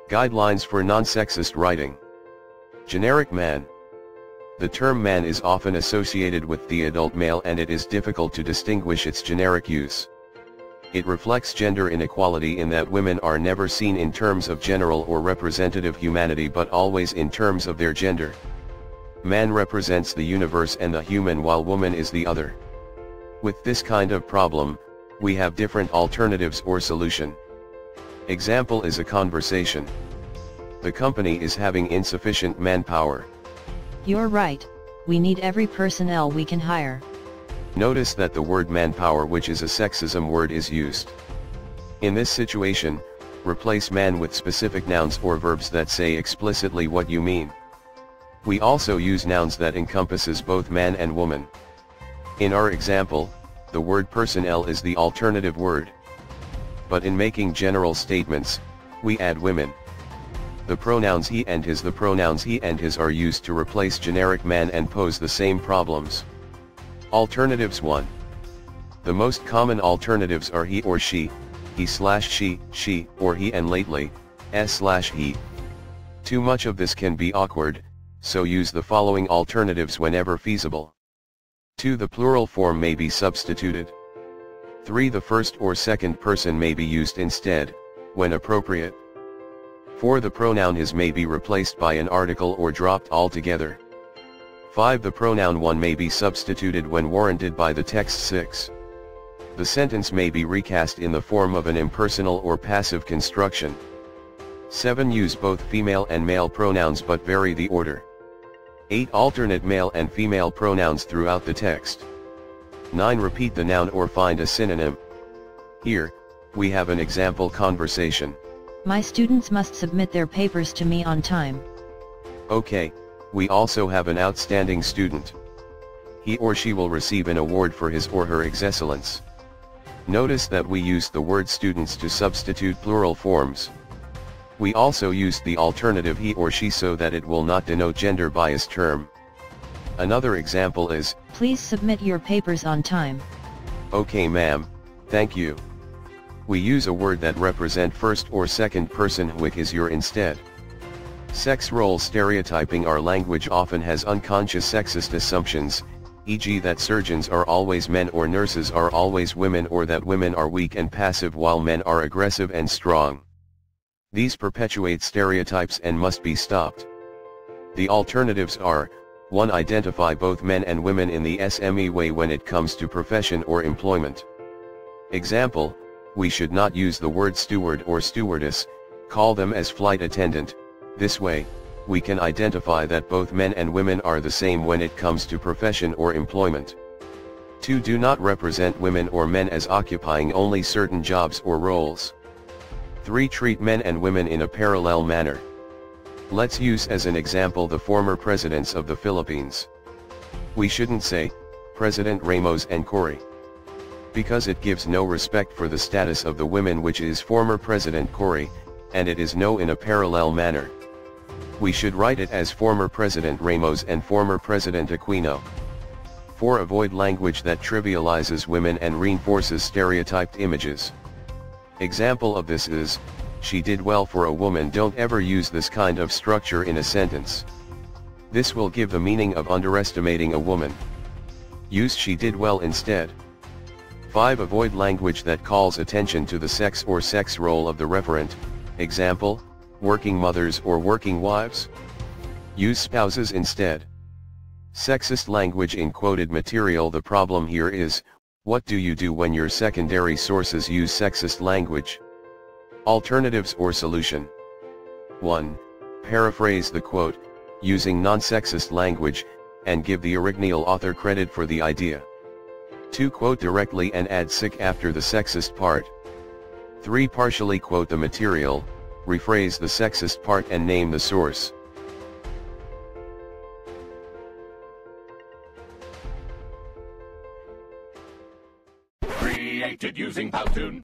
Guidelines for non-sexist writing. Generic man. The term man is often associated with the adult male and it is difficult to distinguish its generic use. It reflects gender inequality in that women are never seen in terms of general or representative humanity but always in terms of their gender. Man represents the universe and the human while woman is the other. With this kind of problem, we have different alternatives or solution. Example is a conversation. The company is having insufficient manpower. You're right, we need every personnel we can hire. Notice that the word manpower, which is a sexism word, is used. In this situation, replace man with specific nouns or verbs that say explicitly what you mean. We also use nouns that encompasses both man and woman. In our example, the word personnel is the alternative word. But in making general statements, we add women. The pronouns he and his. The pronouns he and his are used to replace generic man and pose the same problems. Alternatives 1. The most common alternatives are he or she, he/she, she, or he, and lately, s/he. Too much of this can be awkward, so use the following alternatives whenever feasible. 2. The plural form may be substituted. 3. The first or second person may be used instead, when appropriate. 4. The pronoun his may be replaced by an article or dropped altogether. 5. The pronoun one may be substituted when warranted by the text. 6. The sentence may be recast in the form of an impersonal or passive construction. 7. Use both female and male pronouns but vary the order. 8. Alternate male and female pronouns throughout the text. 9. Repeat the noun or find a synonym. Here, we have an example conversation. My students must submit their papers to me on time. Okay, we also have an outstanding student. He or she will receive an award for his or her excellence. Notice that we used the word students to substitute plural forms. We also used the alternative he or she so that it will not denote gender-biased term. Another example is, please submit your papers on time. Okay ma'am, thank you. We use a word that represent first or second person, which is your instead. Sex role stereotyping. Our language often has unconscious sexist assumptions, e.g. that surgeons are always men or nurses are always women, or that women are weak and passive while men are aggressive and strong. These perpetuate stereotypes and must be stopped. The alternatives are: 1. Identify both men and women in the SME way when it comes to profession or employment. Example, we should not use the word steward or stewardess, call them as flight attendant. This way, we can identify that both men and women are the same when it comes to profession or employment. 2. Do not represent women or men as occupying only certain jobs or roles. 3. Treat men and women in a parallel manner. Let's use as an example the former presidents of the Philippines. We shouldn't say, President Ramos and Cory, because it gives no respect for the status of the women, which is former President Cory, and it is no in a parallel manner. We should write it as former President Ramos and former President Aquino. 4. Avoid language that trivializes women and reinforces stereotyped images. Example of this is, she did well for a woman. Don't ever use this kind of structure in a sentence. This will give the meaning of underestimating a woman. Use she did well instead. 5. Avoid language that calls attention to the sex or sex role of the referent. Example, working mothers or working wives. Use spouses instead. Sexist language in quoted material. The problem here is, what do you do when your secondary sources use sexist language? Alternatives or solution. 1. Paraphrase the quote, using non-sexist language, and give the original author credit for the idea. 2. Quote directly and add sic after the sexist part. 3. Partially quote the material, rephrase the sexist part and name the source. Created using Powtoon.